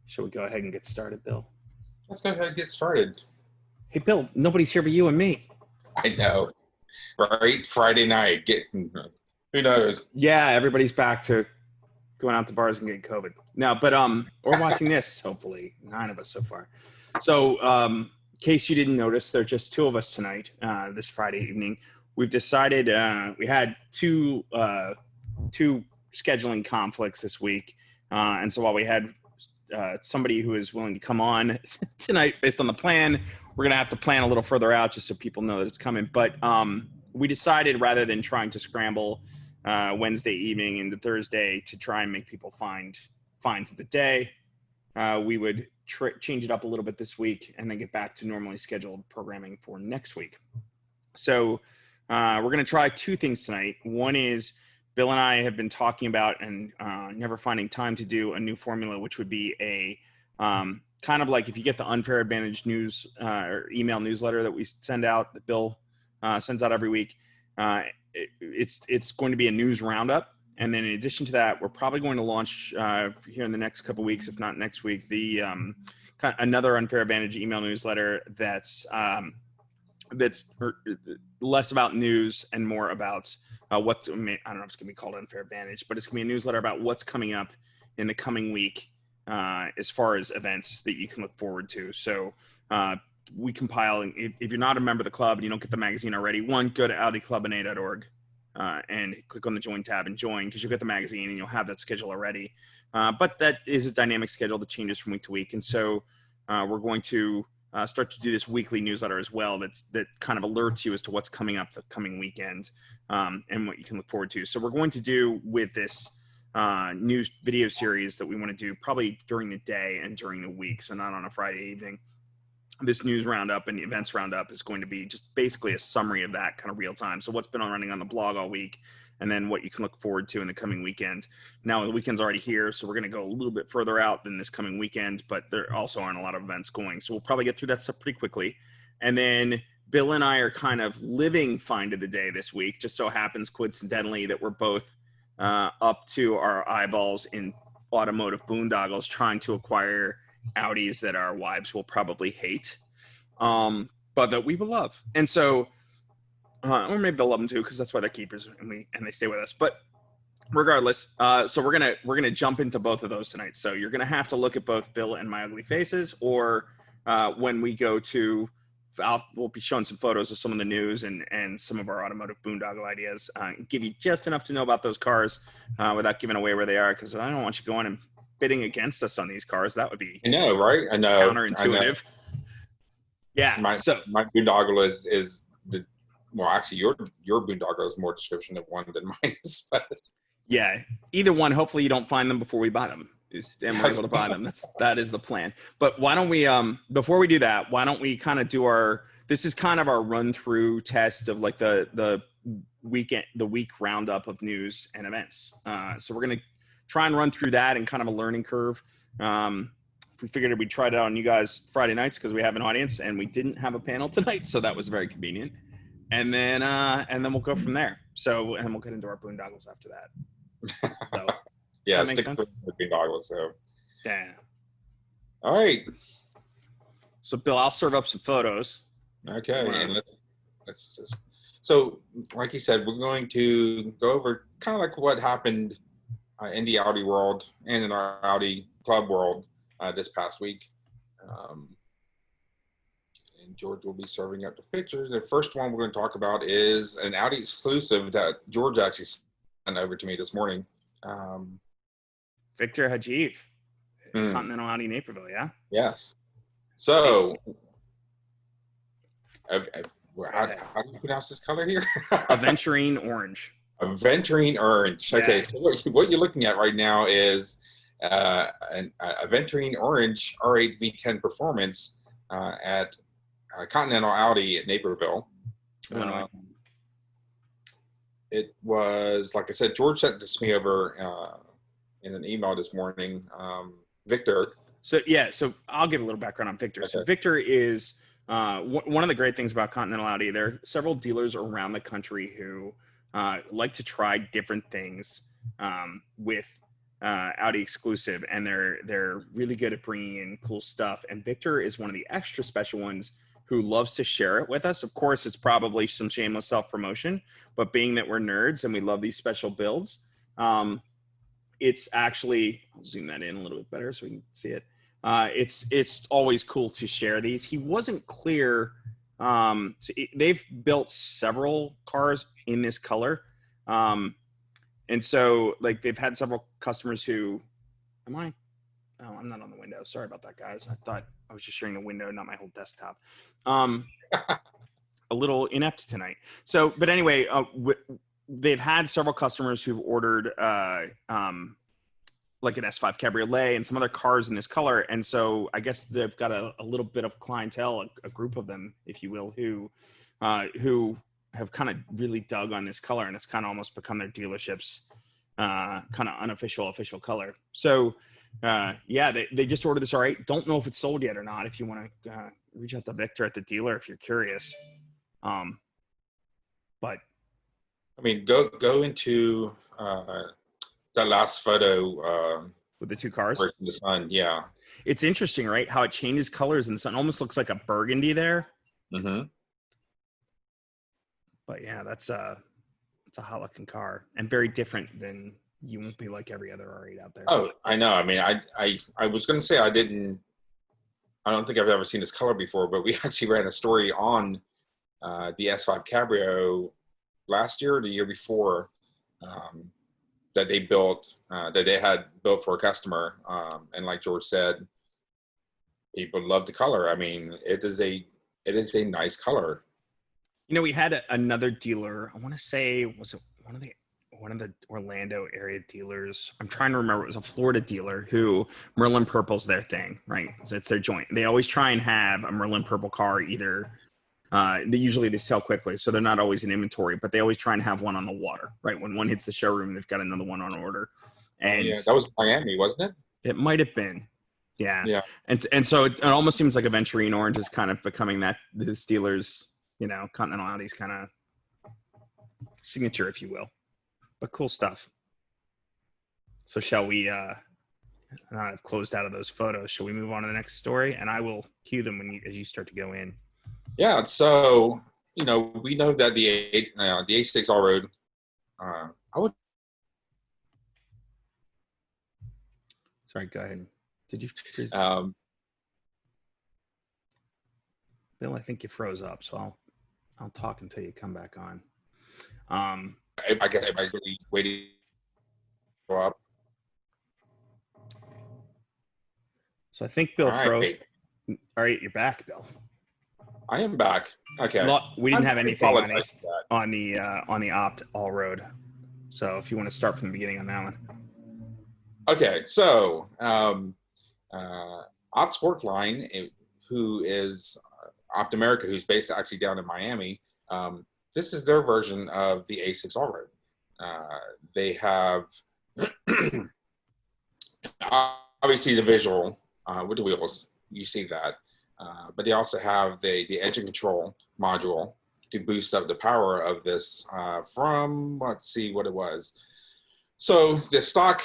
Shall we go ahead and get started, Bill? Let's go ahead and get started. Hey, Bill, nobody's here but you and me. I know, right? Friday night. Who knows? Yeah, everybody's back to going out to bars and getting COVID. No, but we're watching this, hopefully. 9 of us so far. So, in case you didn't notice, there are just 2 of us tonight, this Friday evening. We've decided we had two scheduling conflicts this week. And so while we had somebody who is willing to come on tonight based on the plan, we're going to have to plan a little further out just so people know that it's coming. But we decided rather than trying to scramble Wednesday evening into Thursday to try and make people finds of the day, we would change it up a little bit this week and then get back to normally scheduled programming for next week. So we're going to try 2 things tonight. One is Bill and I have been talking about and never finding time to do a new formula, which would be a kind of like if you get the Unfair Advantage news or email newsletter that we send out, that Bill sends out every week. It's going to be a news roundup. And then in addition to that, we're probably going to launch here in the next couple of weeks, if not next week, the another Unfair Advantage email newsletter that's less about news and more about I don't know if it's going to be called Unfair Advantage, but it's going to be a newsletter about what's coming up in the coming week as far as events that you can look forward to. So we compile, if you're not a member of the club and you don't get the magazine already, one, go to audiclubna.org and click on the join tab and join, because you'll get the magazine and you'll have that schedule already. But that is a dynamic schedule that changes from week to week. And so we're going to start to do this weekly newsletter as well that kind of alerts you as to what's coming up the coming weekend and what you can look forward to. So we're going to do with this news video series that we want to do probably during the day and during the week, so not on a Friday evening. This news roundup and the events roundup is going to be just basically a summary of that kind of real time. So what's been running on the blog all week, and then what you can look forward to in the coming weekend. Now the weekend's already here, so we're going to go a little bit further out than this coming weekend, but there also aren't a lot of events going. So we'll probably get through that stuff pretty quickly. And then Bill and I are kind of living find of the day this week. Just so happens coincidentally that we're both up to our eyeballs in automotive boondoggles trying to acquire Audis that our wives will probably hate, but that we will love. And so, or maybe they'll love them too, because that's why they're keepers and they stay with us. But regardless, so we're gonna jump into both of those tonight. So you're gonna have to look at both Bill and my ugly faces, or when we go to, we'll be showing some photos of some of the news and some of our automotive boondoggle ideas. Give you just enough to know about those cars without giving away where they are, because I don't want you going and bidding against us on these cars. That would be, I know, right? I know, counterintuitive. Yeah. My boondoggle is the, well, actually your boondoggle is more description of one than mine is. But yeah, either one. Hopefully you don't find them before we buy them, and we're able to buy them. That is the plan. But why don't we, before we do that, why don't we kind of do this is kind of our run through test of like the week roundup of news and events. So we're gonna try and run through that and kind of a learning curve. We figured we'd try it out on you guys Friday nights because we have an audience, and we didn't have a panel tonight, so that was very convenient. And then we'll go from there. So, and we'll get into our boondoggles after that. So, yeah, stick with the boondoggles. So, yeah. All right. So, Bill, I'll serve up some photos. Okay, and let's just. So, like you said, we're going to go over kind of like what happened in the Audi world and in our Audi club world this past week. And George will be serving up the pictures. The first one we're going to talk about is an Audi exclusive that George actually sent over to me this morning. Victor Hajiv, Continental Audi Naperville, yeah? Yes. So, how do you pronounce this color here? Aventurine orange. Aventurine orange. Okay, yeah. So what you're looking at right now is a Aventurine orange R8 V10 performance at Continental Audi at Naperville. It was, like I said, George sent this to me over in an email this morning. Victor. So I'll give a little background on Victor. Okay. So Victor is one of the great things about Continental Audi. There are several dealers around the country who like to try different things with Audi exclusive, and they're really good at bringing in cool stuff. And Victor is one of the extra special ones who loves to share it with us. Of course, it's probably some shameless self-promotion, but being that we're nerds and we love these special builds, it's actually, I'll zoom that in a little bit better so we can see it. It's always cool to share these. He wasn't clear. They've built several cars in this color. And so like they've had several customers who, oh, I'm not on the window. Sorry about that, guys. I thought I was just sharing the window, not my whole desktop. A little inept tonight. So, but anyway, they've had several customers who've ordered like an S5 Cabriolet and some other cars in this color. And so I guess they've got a little bit of clientele, a group of them, if you will, who have kind of really dug on this color, and it's kind of almost become their dealership's kind of unofficial, official color. So yeah, they just ordered this. All right. Don't know if it's sold yet or not. If you want to reach out to Victor at the dealer, if you're curious. But I mean, go into that last photo with the two cars in the sun. Yeah, it's interesting, right? How it changes colors in the sun. Almost looks like a burgundy there. Mm-hmm. But yeah, it's a hot looking car and very different than, you won't be like every other R8 out there. Oh, I know. I mean, I was going to say I don't think I've ever seen this color before, but we actually ran a story on the S5 Cabrio last year or the year before that they built, that they had built for a customer. And like George said, people love the color. I mean, it is a nice color. You know, we had another dealer, I want to say, was it one of the Orlando area dealers? I'm trying to remember. It was a Florida dealer who Merlin Purple's their thing, right? So it's their joint. They always try and have a Merlin Purple car either. Usually they sell quickly, so they're not always in inventory, but they always try and have one on the water, right? When one hits the showroom, they've got another one on order. And yeah, that was Miami, wasn't it? It might have been. Yeah. Yeah. And so it almost seems like Aventurine Orange is kind of becoming that the Steelers, Continental Audi's kind of signature, if you will. But cool stuff. So shall we, I've closed out of those photos. Shall we move on to the next story? And I will cue them as you start to go in. Yeah. So, we know that the A6 All-Road, Sorry, go ahead. Did you freeze? Bill, I think you froze up, so I'll talk until you come back on. I guess everybody's really waiting to go up. So I think Bill froze. Right. All right, you're back, Bill. I am back. Okay. We didn't have anything on the Opt All Road. So if you want to start from the beginning on that one. Okay, so Opt Sportline, who is Opt America, who's based actually down in Miami, this is their version of the A6 All-Road. They have obviously the visual with the wheels, you see that, but they also have the engine control module to boost up the power of this from, let's see what it was. So the stock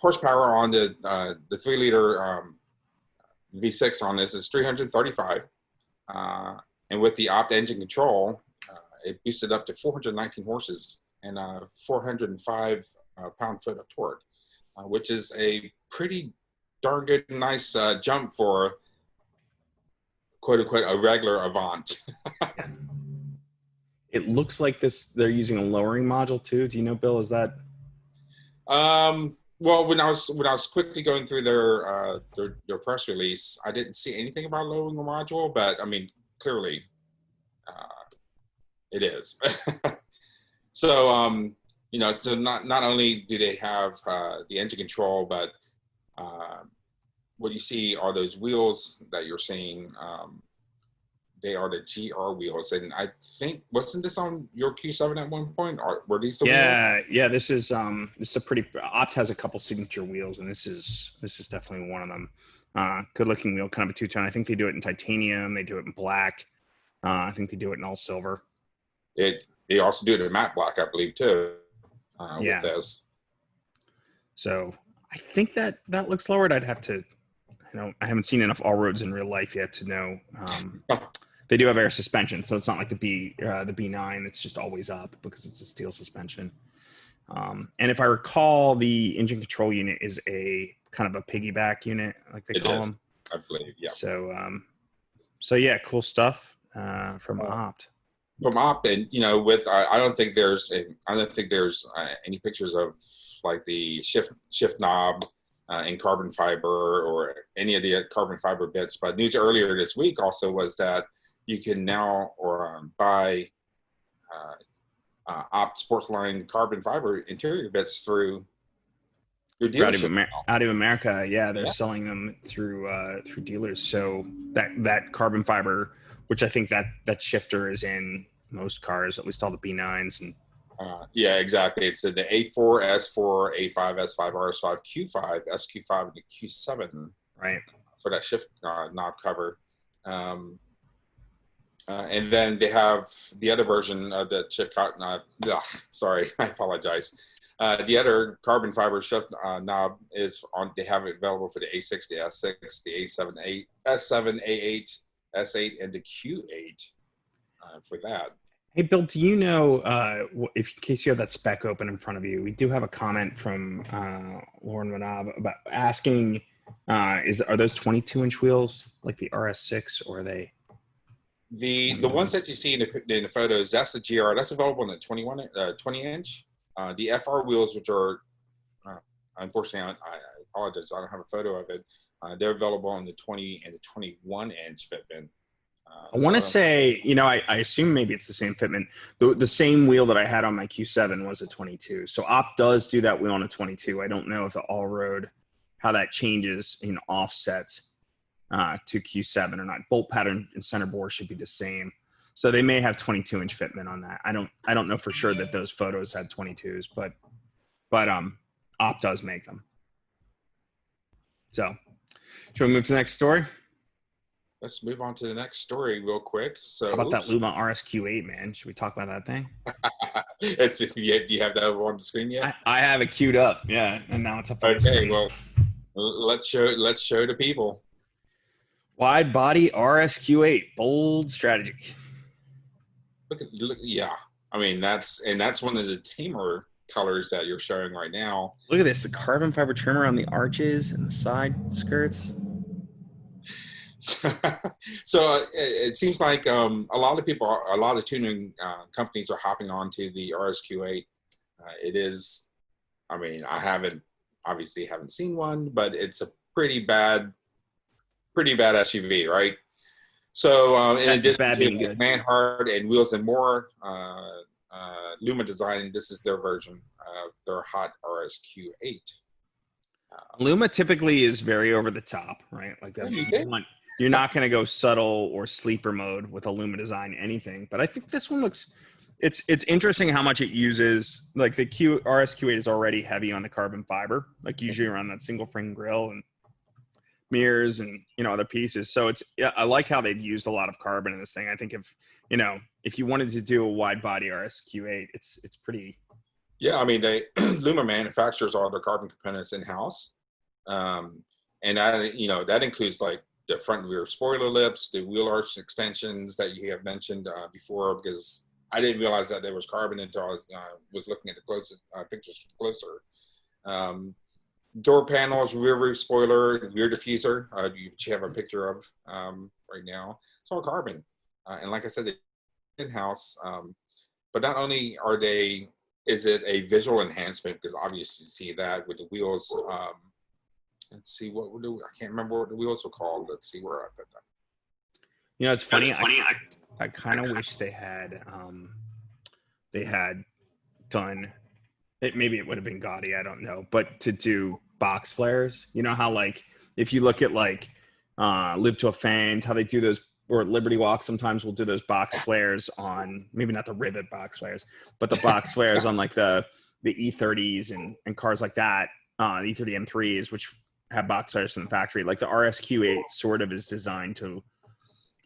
horsepower on the 3-liter V6 on this is 335. And with the Opt engine control, it boosted up to 419 horses and 405 pound-foot of torque, which is a pretty darn good, nice jump for quote-unquote a regular Avant. It looks like they're using a lowering module too. Do you know, Bill? Is that? Well, when I was quickly going through their press release, I didn't see anything about lowering the module, but I mean, clearly, it is. So, so not only do they have the engine control, but what you see are those wheels that you're seeing. They are the GR wheels, and I think wasn't this on your Q7 at one point? Or were these? Yeah. This is a pretty. Opt has a couple signature wheels, and this is definitely one of them. Good looking wheel, kind of a two-tone. I think they do it in titanium. They do it in black. I think they do it in all silver. They also do it in matte black, I believe, too. Yeah. With this. So I think that looks lowered. I'd have to, I haven't seen enough all roads in real life yet to know. They do have air suspension, so it's not like the B9. It's just always up because it's a steel suspension. And if I recall, the engine control unit is a kind of a piggyback unit, like they call them. I believe, yeah. So yeah, cool stuff from Opt. From Opt, and I don't think there's any pictures of like the shift knob in carbon fiber or any of the carbon fiber bits. But news earlier this week also was that you can now buy Opt Sportsline carbon fiber interior bits through dealership. Out of America, yeah, they're selling them through dealers. So that carbon fiber, which I think that shifter is in most cars, at least all the B9s and. Yeah, exactly. It's the A4, S4, A5, S5, RS5, Q5, SQ5, and the Q7. Right. For that shift knob cover. And then they have the other version of the shift knob. Sorry, I apologize. The other carbon fiber shift knob is on. They have it available for the A6, the S6, the A7, S7, A8, S8, and the Q8 for that. Hey, Bill, do you know, in case you have that spec open in front of you, we do have a comment from Lauren Manab about asking, are those 22-inch wheels like the RS6, or are they? The ones that you see in the photos, that's the GR. That's available in the 20-inch. The FR wheels, which are, unfortunately, I apologize, I don't have a photo of it. They're available in the 20 and the 21-inch fitment. I want to say, I assume maybe it's the same fitment. The same wheel that I had on my Q7 was a 22. So Opt does do that wheel on a 22. I don't know if the all-road, how that changes in offsets to Q7 or not. Bolt pattern and center bore should be the same. So they may have 22-inch fitment on that. I don't know for sure that those photos had 22s, but Opt does make them. So should we move to the next story? Let's move on to the next story real quick. So, how about that Luma RSQ8, man? Should we talk about that thing? Do you have that on the screen yet? I have it queued up, yeah, and now it's up on the screen. Well, let's show the people. Wide body RSQ8, bold strategy. Look, yeah. I mean, that's one of the tamer colors that you're showing right now. Look at this, the carbon fiber trimmer on the arches and the side skirts. So it seems like a lot of tuning companies are hopping onto the RSQ8. It is, I mean, I obviously haven't seen one, but it's a pretty bad SUV, right? So in addition to Manhart and Wheels and More, Luma Design, this is their version of their hot RSQ8. Luma typically is very over the top, right? Like that. You're not going to go subtle or sleeper mode with a Luma Design anything, but I think this one looks. It's interesting how much it uses. Like the RSQ8 is already heavy on the carbon fiber, like usually around that single frame grille and mirrors and other pieces. So I like how they've used a lot of carbon in this thing. I think if you wanted to do a wide body RSQ8, it's pretty. Yeah, I mean Luma manufactures all their carbon components in house, and that includes like the front and rear spoiler lips, the wheel arch extensions that you have mentioned before, because I didn't realize that there was carbon until I was looking at the closest pictures closer. Door panels, rear roof spoiler, rear diffuser, which you have a picture of right now. It's all carbon. And like I said, they're in-house. But not only is it a visual enhancement, because obviously you see that with the wheels. Let's see, what we'll do. I can't remember what the wheels were called. Let's see where I put them. It's funny. I kind of wish they had done it. Maybe it would have been gaudy. I don't know. But to do box flares, how like if you look at like Live to Offend, how they do those, or Liberty Walk sometimes will do those box flares on, maybe not the rivet box flares, but the box flares on like the E30s and cars like that, the E30 M3s, which have box flares from the factory. Like the RSQ8 sort of is designed to,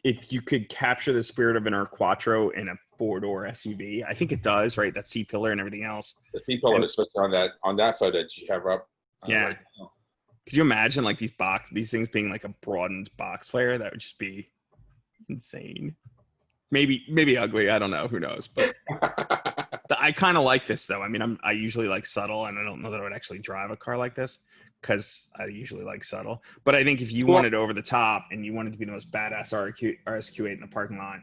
if you could capture the spirit of an Quattro in a four-door SUV, I think it does, right? That C-pillar and everything else. The C-pillar, especially on that photo that you have up. Yeah. Right now. Could you imagine like these things being like a broadened box flare? That would just be insane. Maybe ugly. I don't know. Who knows? But I kind of like this though. I mean, I usually like subtle, and I don't know that I would actually drive a car like this because I usually like subtle. But I think if you wanted over the top and you wanted to be the most badass RSQ8 in the parking lot,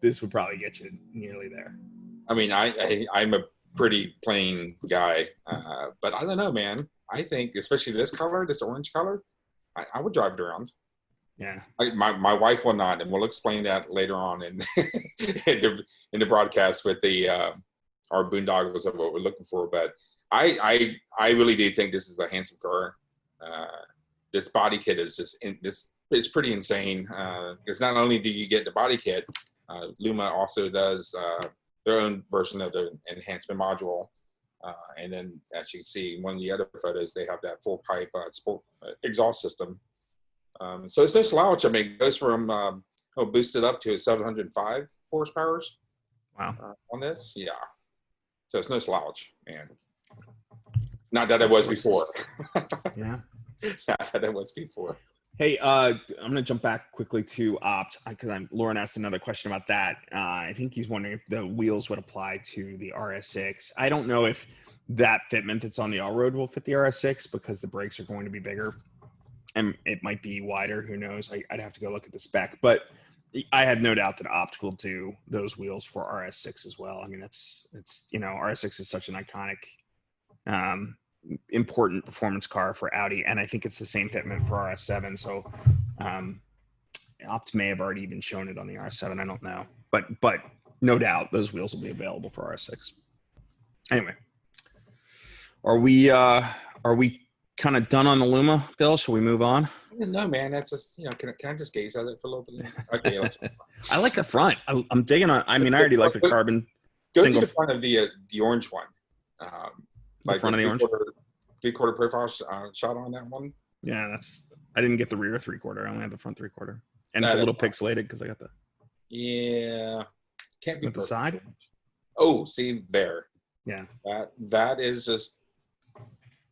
this would probably get you nearly there. I mean, I'm a pretty plain guy, but I don't know, man. I think, especially this color, this orange color, I would drive it around. Yeah. My wife will not, and we'll explain that later on in in the broadcast with the our boondoggles of what we're looking for. But I really do think this is a handsome car. This body kit is just it's pretty insane. Because not only do you get the body kit, Luma also does their own version of the enhancement module. And then, as you see in one of the other photos, they have that full pipe sport exhaust system. So it's no slouch. I mean, it goes from boosted up to 705 horsepower. Wow. On this, yeah. So it's no slouch, man. Not that it was before. Yeah. Not that it was before. Hey, I'm gonna jump back quickly to Opt because Lauren asked another question about that. I think he's wondering if the wheels would apply to the RS6. I don't know if that fitment that's on the all-road will fit the RS6 because the brakes are going to be bigger, and it might be wider. Who knows? I'd have to go look at the spec, but I have no doubt that Opt will do those wheels for RS6 as well. I mean, it's RS6 is such an iconic, important performance car for Audi, and I think it's the same fitment for RS7. So Opt may have already even shown it on the RS7. I don't know, but no doubt those wheels will be available for RS6. Anyway, are we kind of done on the Luma, Bill? Shall we move on? No, man. That's just can I just gaze at it for a little bit? Okay, let's. I like the front. I'm digging on. I mean, I already like the carbon. Go to the front of the orange one. The front of the orange. Three-quarter profile shot on that one. Yeah, I didn't get the rear three-quarter. I only have the front three-quarter, and it's a little pixelated because I got the. Yeah, can't be the side. Oh, see there. Yeah. That is just.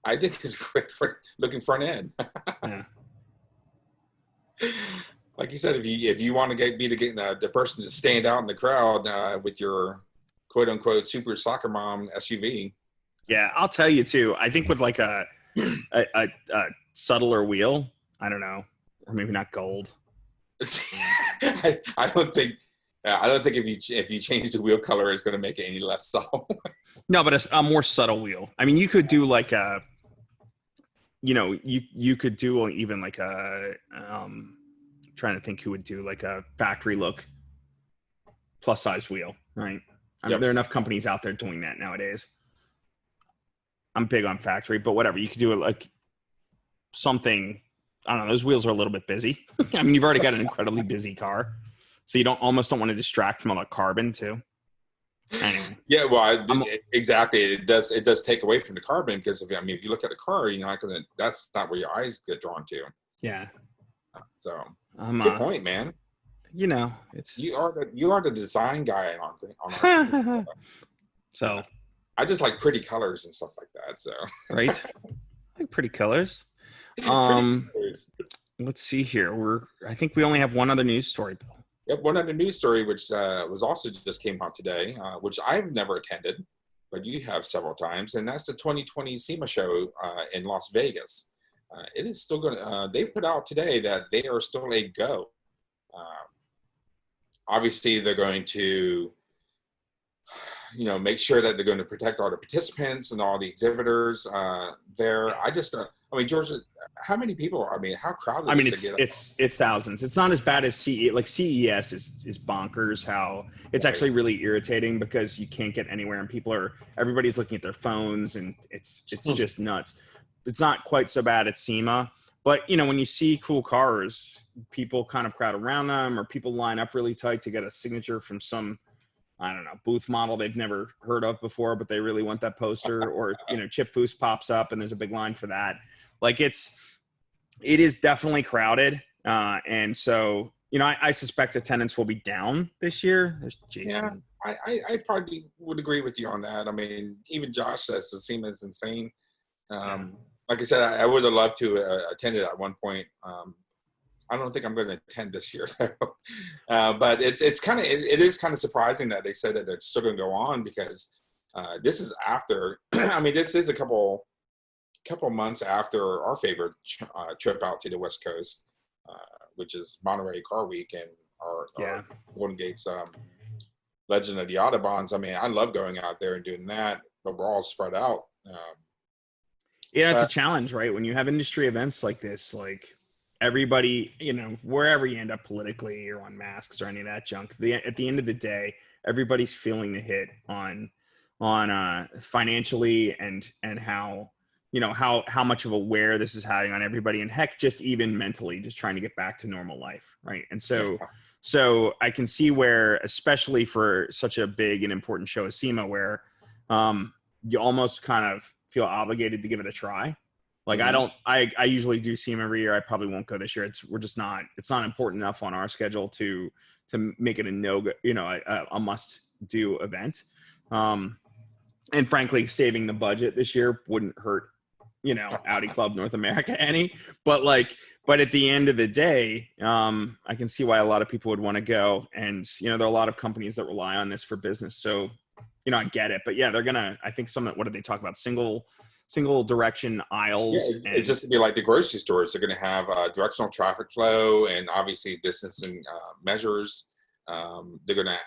I think it's great for looking front end. Yeah. Like you said, if you want to be the person to stand out in the crowd with your quote unquote super soccer mom SUV. Yeah, I'll tell you too. I think with like a subtler wheel, I don't know, or maybe not gold. I don't think if you change the wheel color, it's going to make it any less subtle. No, but a more subtle wheel. I mean, you could do like a. You could do even like a. Trying to think who would do like a factory look plus size wheel, right? I mean, there are enough companies out there doing that nowadays. I'm big on factory, but whatever. You could do it like something. I don't know. Those wheels are a little bit busy. I mean, you've already got an incredibly busy car, so you almost don't want to distract from all the carbon too. Anyway. Yeah, well, exactly. It does take away from the carbon because if you look at the car, that's not where your eyes get drawn to. Yeah. So good point, man. It's you are the design guy on our So I just like pretty colors and stuff like that. So right, I like pretty colors. Let's see here. I think we only have one other news story, Bill. Yep, one other news story which was also just came out today, which I've never attended, but you have several times, and that's the 2020 Sema show in Las Vegas. It is still going to, they put out today that they are still a go. Obviously, they're going to, make sure that they're going to protect all the participants and all the exhibitors there. George, how many people? How crowded? It's thousands. It's not as bad as CES. Like CES is bonkers. How it's actually really irritating because you can't get anywhere and everybody's looking at their phones and it's just nuts. It's not quite so bad at SEMA, but when you see cool cars, people kind of crowd around them, or people line up really tight to get a signature from some, I don't know, booth model they've never heard of before, but they really want that poster, or Chip Foose pops up and there's a big line for that. Like it is definitely crowded, and so I suspect attendance will be down this year. There's Jason. Yeah, I probably would agree with you on that. I mean, even Josh says the SEMA is insane. like I said, I would have loved to attend it at one point. I don't think I'm going to attend this year, though. But it is kind of surprising that they said that it's still going to go on, because this is after. I mean, this is a couple months after our favorite trip out to the West Coast, which is Monterey Car Week and our Golden Gates Legend of the Autobahns. I mean, I love going out there and doing that, but we're all spread out. It's a challenge, right? When you have industry events like this, like everybody, wherever you end up politically or on masks or any of that junk, at the end of the day, everybody's feeling the hit on financially and how, how much of a wear this is having on everybody, and heck, just even mentally, just trying to get back to normal life, right? And so I can see where, especially for such a big and important show as SEMA, where you almost kind of feel obligated to give it a try. Like I usually do SEMA every year. I probably won't go this year. It's not important enough on our schedule to make it a must do event. And frankly, saving the budget this year wouldn't hurt, Audi Club North America any, but at the end of the day, I can see why a lot of people would want to go. And, there are a lot of companies that rely on this for business. So, I get it, but yeah, they're going to, I think what did they talk about? Single direction aisles. Yeah, it's just to be like the grocery stores. They're going to have directional traffic flow and obviously distancing measures. They're going to,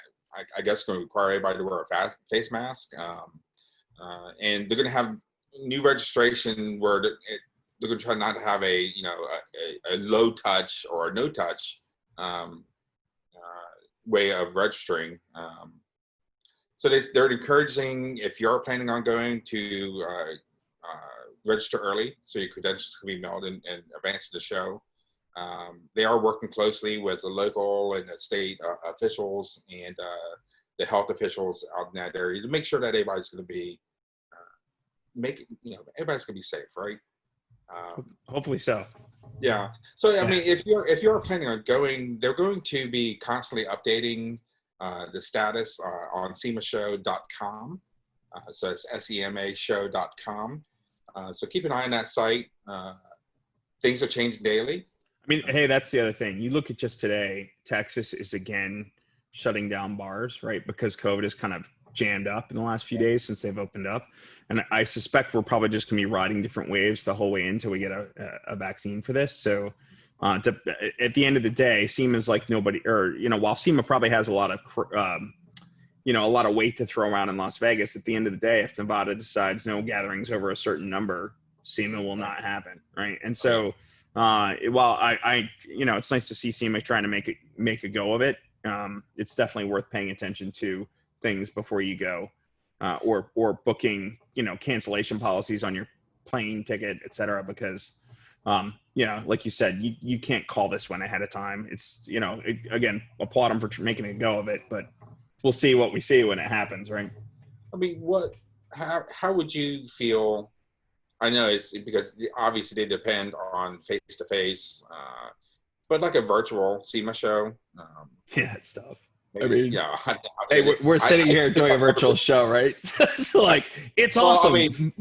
I guess, going to require everybody to wear a face mask. And they're going to have new registration where they're going to try not to have a low touch or a no touch way of registering. So they're encouraging, if you're planning on going, to register early so your credentials can be mailed in advance of the show. They are working closely with the local and the state officials and the health officials out in that area to make sure that everybody's going to be everybody's going to be safe, right? Hopefully so. Yeah. So I mean, if you're planning on going, they're going to be constantly updating the status on semashow.com. So it's semashow.com. So keep an eye on that site. Things are changing daily. I mean, hey, that's the other thing. You look at just today, Texas is again shutting down bars, right? Because COVID is kind of jammed up in the last few days since they've opened up. And I suspect we're probably just going to be riding different waves the whole way until we get a vaccine for this. So at the end of the day, SEMA is like nobody, or, while SEMA probably has a lot of, a lot of weight to throw around in Las Vegas, at the end of the day, if Nevada decides no gatherings over a certain number, SEMA will not happen. Right. And so, while I it's nice to see SEMA trying to make a go of it. It's definitely worth paying attention to things before you go, or booking, cancellation policies on your plane ticket, et cetera, because, like you said, you can't call this one ahead of time. It's, again, applaud them for making a go of it, but we'll see what we see when it happens. Right. I mean, how would you feel? I know it's because obviously they depend on face-to-face, but like a virtual SEMA show. Yeah, it's tough. Maybe, hey, we're sitting here doing a virtual show, right? So it's awesome. I mean,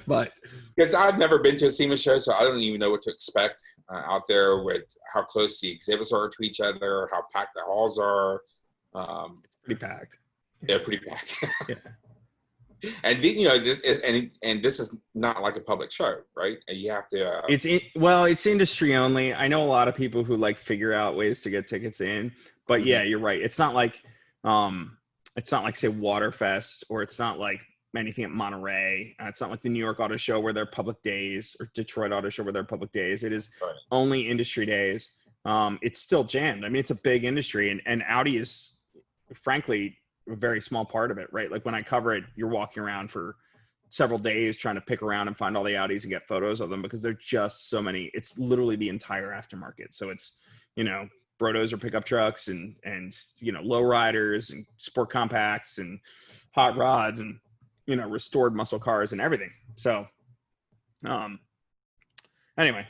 but because I've never been to a SEMA show, so I don't even know what to expect out there with how close the exhibits are to each other, how packed the halls are. Pretty packed. Yeah, pretty packed. Yeah. And this is not like a public show, right? And you have to. It's industry only. I know a lot of people who figure out ways to get tickets in, but yeah, you're right. It's not like say Waterfest, or it's not like anything at Monterey. It's not like the New York Auto Show where they're public days, or Detroit Auto Show where they're public days. It is only industry days. It's still jammed. I mean, it's a big industry, and Audi is, frankly, a very small part of it, right? Like when I cover it, you're walking around for several days trying to pick around and find all the Audis and get photos of them, because there're just so many. It's literally the entire aftermarket. So it's, Brodos or pickup trucks and low riders and sport compacts and hot rods and, restored muscle cars and everything. So, anyway.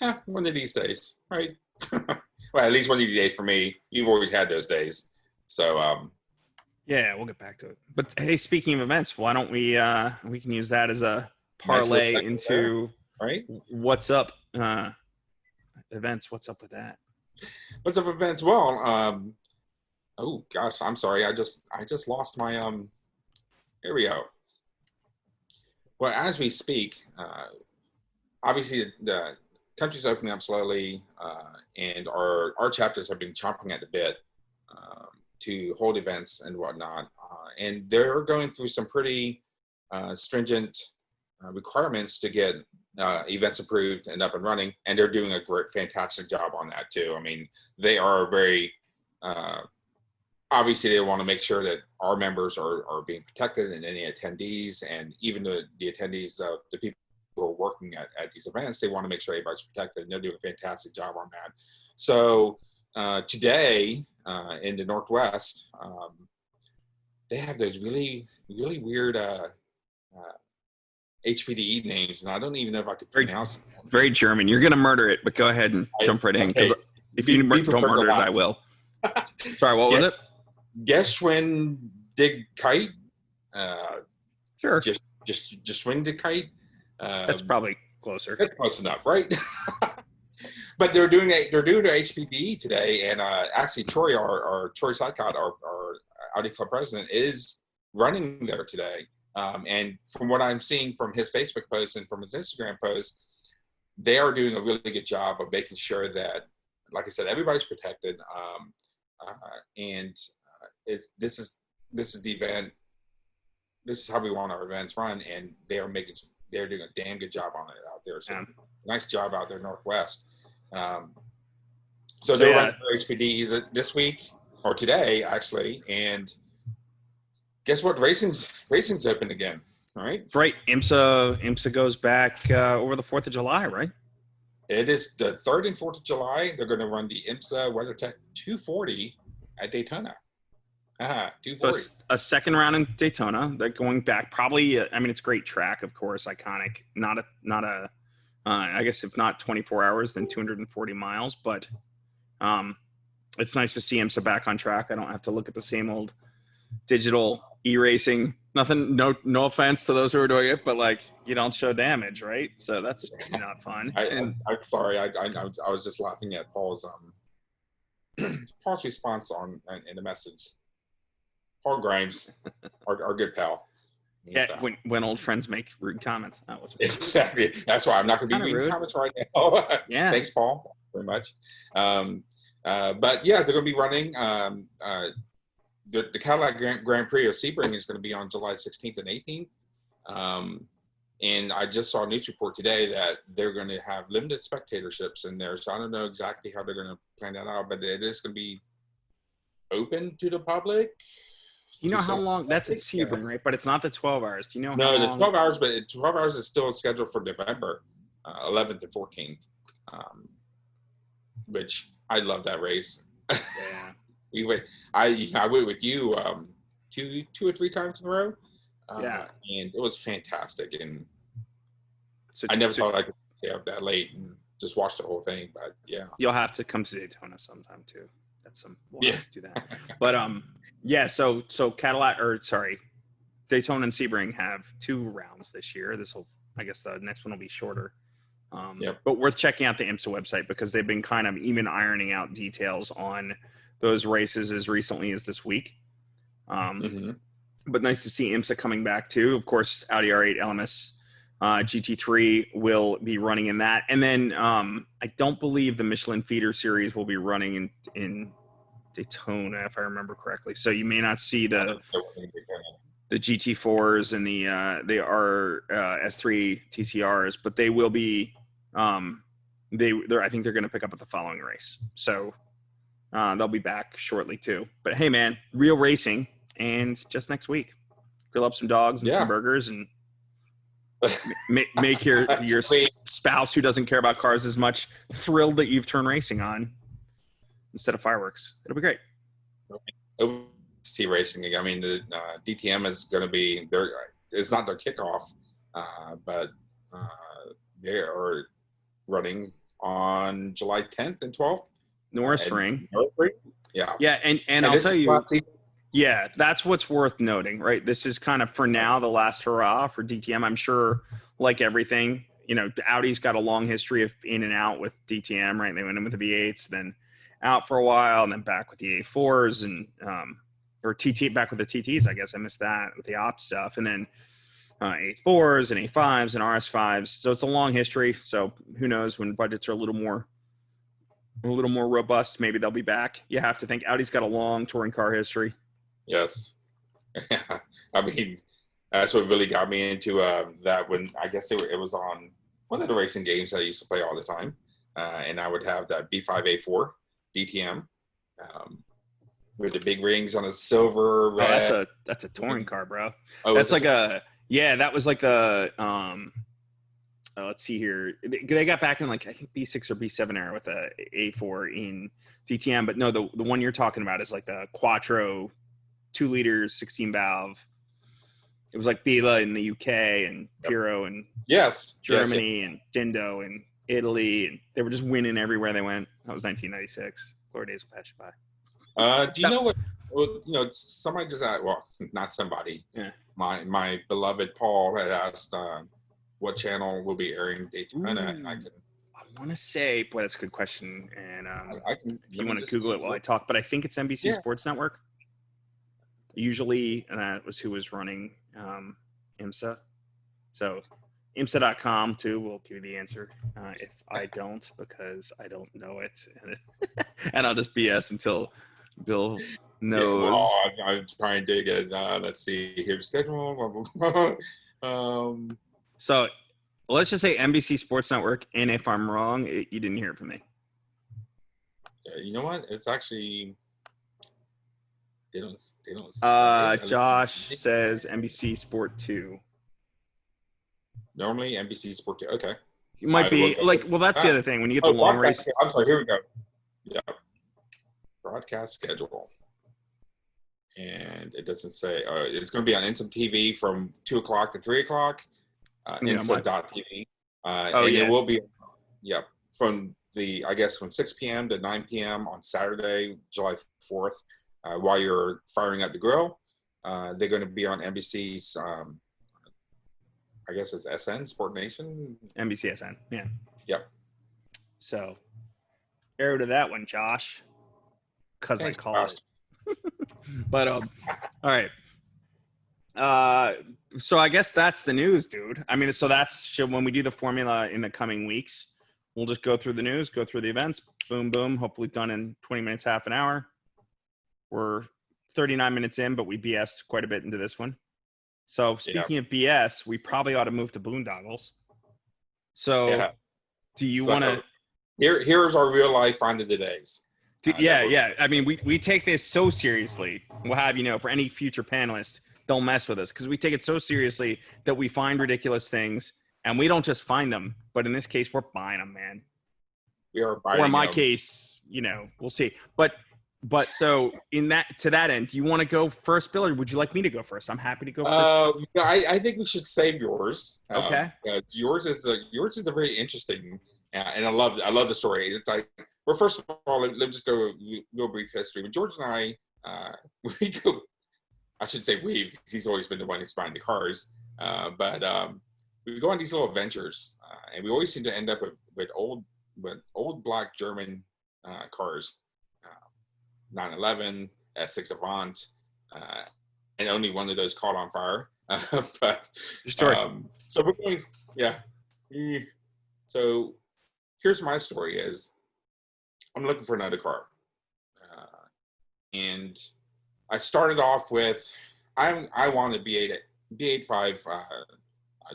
Yeah, one of these days, right? Well, at least one of these days for me. You've always had those days. So, yeah, we'll get back to it. But hey, speaking of events, why don't we can use that as a parlay into right? what's up events. What's up with that? What's up, events? Well, oh gosh, I'm sorry. I just lost my Here we go. Well, as we speak, obviously the country's opening up slowly, and our chapters have been chomping at the bit to hold events and whatnot, and they're going through some pretty stringent requirements to get events approved and up and running, and they're doing a fantastic job on that too. I mean, they are very obviously they want to make sure that our members are being protected, and any attendees, and even the attendees, the people who are working at these events, they want to make sure everybody's protected, and they're doing a fantastic job on that. So today in the Northwest, they have those really weird HPDE names, and I don't even know if I could pronounce them. Very German. You're going to murder it, but go ahead and jump right in, because if you don't murder it, I will. Sorry, what was it? Geschwindigkeit. Sure. Just Geschwindigkeit. That's probably closer. That's close enough, right? But they're doing their HPDE today, and actually Troy, our Troy Sykott, our Audi Club president, is running there today. And from what I'm seeing from his Facebook posts and from his Instagram posts, they are doing a really good job of making sure that, like I said, everybody's protected. And this is the event. This is how we want our events run, and they're doing a damn good job on it out there. So nice job out there, Northwest. So they're running for HPD this week or today, actually, and guess what? Racing's open again. All right. Right. IMSA goes back over the 4th of July, right? It is the 3rd and 4th of July. They're going to run the IMSA WeatherTech 240 at Daytona. 240. So a second round in Daytona. They're going back probably. I mean, it's a great track, of course, iconic. Not a. I guess if not 24 hours, then 240 miles. But it's nice to see IMSA back on track. I don't have to look at the same old digital e-racing. Nothing. No offense to those who are doing it, but like, you don't show damage, right? So that's not fun. I'm sorry. I was just laughing at Paul's response in the message. Paul Grimes, our good pal. Yeah, when old friends make rude comments. That was exactly. That's why I'm not going to be reading comments right now. Yeah. Thanks, Paul, very much. But yeah, they're going to be running. The Cadillac Grand Prix of Sebring is going to be on July 16th and 18th. And I just saw a news report today that they're going to have limited spectatorships in there. So I don't know exactly how they're going to plan that out, but it is going to be open to the public. You know how long? That's at Sebring, right? But it's not the 12 hours. Do you know how long? No, the 12 hours, but 12 hours is still scheduled for November 11th and 14th, which I love that race. Yeah. I went with you two or three times in a row. Yeah. And it was fantastic. And So, I never thought I could stay up that late and just watch the whole thing. But yeah. You'll have to come to Daytona sometime too. We'll have to do that. But yeah, so Daytona and Sebring have 2 rounds this year. I guess the next one will be shorter. But worth checking out the IMSA website, because they've been kind of even ironing out details on those races as recently as this week. But nice to see IMSA coming back too. Of course, Audi R8 LMS GT3 will be running in that. And then I don't believe the Michelin Feeder Series will be running in Daytona, if I remember correctly. So you may not see the GT4s and the S3 TCRs, but they will be. I think they're going to pick up at the following race. So they'll be back shortly too. But hey, man, real racing, and just next week, grill up some dogs and some burgers, and make your spouse, who doesn't care about cars as much, thrilled that you've turned racing on instead of fireworks. It'll be great. See racing again. I mean, the DTM is going to be there. It's not their kickoff, but they are running on July 10th and 12th. Norris Ring. Yeah. Yeah, and I'll tell you, Yeah, that's what's worth noting, right? This is kind of, for now, the last hurrah for DTM. I'm sure, like everything, Audi's got a long history of in and out with DTM, right? They went in with the V8s, then out for a while, and then back with the A4s, and or back with the TTs, I guess. I missed that with the opt stuff. And then A4s and A5s and RS5s. So it's a long history. So who knows, when budgets are a little more robust, maybe they'll be back. You have to think Audi's got a long touring car history. Yes. I mean, that's what really got me into that, when I guess it was on one of the racing games that I used to play all the time. And I would have that B5A4 DTM with the big rings on the silver, red. Oh, that's a touring car, bro. Oh, that's like that was like a let's see here. They got back in like, I think B6 or B7 era with a A4 in DTM, but no, the one you're talking about is like the Quattro 2 liters, 16 valve. It was like Bila in the UK and Piro in Germany and Dindo in Italy, and they were just winning everywhere they went. That was 1996. Glory days will pass you by. Do you know what? Well, somebody just asked. Well, not somebody. Yeah. My beloved Paul had asked what channel will be airing Daytona. I want to say, boy, that's a good question. And if you want to Google it while I talk, but I think it's NBC Sports Network. Usually, that was who was running IMSA. So IMSA.com too will give you the answer if I don't, because I don't know it. And I'll just BS until Bill knows. Yeah, well, I'm trying to dig it. Let's see. Here's the schedule. So let's just say NBC Sports Network. And if I'm wrong, you didn't hear it from me. You know what? It's actually... They don't Josh says NBC Sport 2. Normally NBC Sport 2. Okay. You might be like, well, that's the other thing. When you get to long race. I'm sorry. Here we go. Yeah. Broadcast schedule. And it doesn't say, it's going to be on Instant TV from 2 o'clock to 3 o'clock. Instant.tv. It will be, from from 6 p.m. to 9 p.m. on Saturday, July 4th. While you're firing up the grill, they're going to be on NBC's, I guess it's SN, Sport Nation? NBC SN, yeah. Yep. So, arrow to that one, Josh, because I called it. But, all right. So I guess that's the news, dude. I mean, so that's when we do the formula in the coming weeks. We'll just go through the news, go through the events, boom, boom, hopefully done in 20 minutes, half an hour. We're 39 minutes in, but we BS'd quite a bit into this one. So speaking of BS, we probably ought to move to boondoggles. So do you want to... Here's our real life find of the days. I mean, we take this so seriously. We'll have, for any future panelist, don't mess with us, because we take it so seriously that we find ridiculous things, and we don't just find them, but in this case, we're buying them, man. We are buying them. Or in my case, we'll see. But so to that end, do you want to go first, Bill, or would you like me to go first? I'm happy to go first. I think we should save yours. Okay. Yours is a very interesting, and I love the story. It's like, well, first of all, let's just go a brief history. When George and I, we go. I should say we, because he's always been the one who's buying the cars. But we go on these little adventures, and we always seem to end up with old black German cars. 911, S6 Avant, and only one of those caught on fire. But so we're going, So here's my story: is I'm looking for another car, and I started off with I want a B85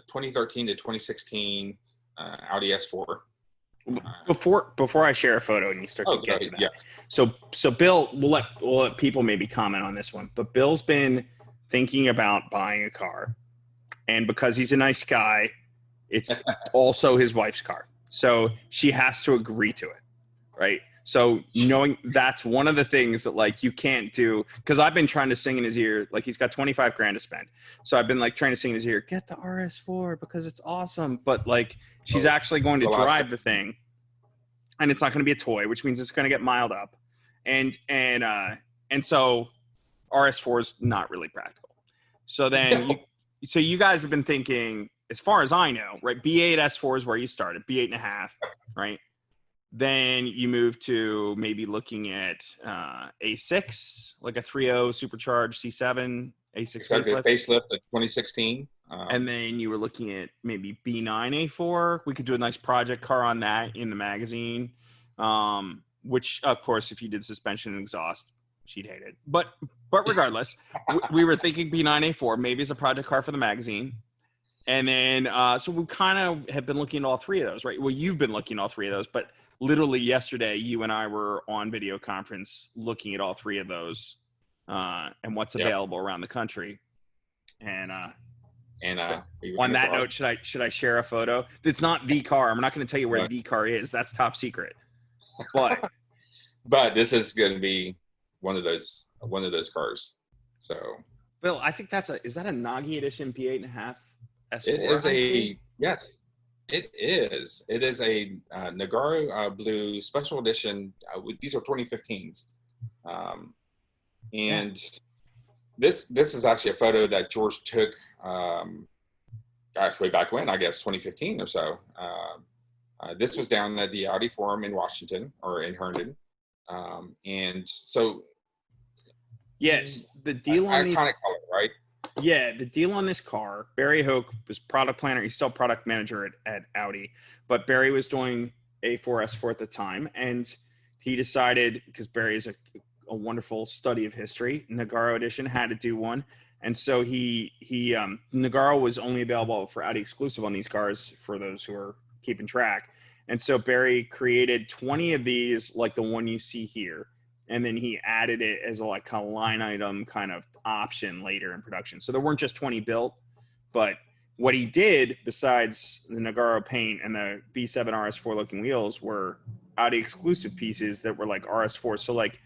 2013 to 2016 Audi S4. Before I share a photo and you start to get to that. Yeah. So Bill, we'll let people maybe comment on this one, but Bill's been thinking about buying a car, and because he's a nice guy, it's also his wife's car. So she has to agree to it, right? So knowing that's one of the things that like you can't do, because I've been trying to sing in his ear, like he's got 25 grand to spend. So I've been like trying to sing in his ear, get the RS4 because it's awesome. But like she's actually going to drive the thing, and it's not going to be a toy, which means it's going to get miled up. And so RS4 is not really practical. So then you guys have been thinking, as far as I know, right? B8 S4 is where you started, B8.5, right? Then you move to maybe looking at A6, like a 3.0 supercharged C7, A6 Exactly, facelift of 2016. And then you were looking at maybe B9 A4. We could do a nice project car on that in the magazine, which, of course, if you did suspension and exhaust, she'd hate it. But regardless, we were thinking B9 A4, maybe as a project car for the magazine. And then, so we kind of have been looking at all three of those, right? Well, you've been looking at all three of those, but literally yesterday, you and I were on video conference looking at all three of those and what's available around the country. And on that note, should I share a photo? It's not the car. I'm not going to tell you where the car is. That's top secret. But this is going to be one of those cars. So, Bill, I think is that a Nagi edition B8.5 S4? It is yes. It is. It is a Nagaro blue special edition. These are 2015s, and this is actually a photo that George took. Way back when, I guess 2015 or so. This was down at the Audi Forum in Washington or in Herndon, and so yes, the deal on iconic color, right? Yeah, the deal on this car, Barry Hoke was product planner. He's still product manager at Audi, but Barry was doing A4S4 at the time, and he decided, because Barry is a wonderful study of history, Nagaro edition had to do one, and so he Nagaro was only available for Audi exclusive on these cars for those who are keeping track, and so Barry created 20 of these, like the one you see here. And then he added it as a line item kind of option later in production. So there weren't just 20 built, but what he did, besides the Nagaro paint and the B7 RS4 looking wheels, were Audi exclusive pieces that were like RS4. So like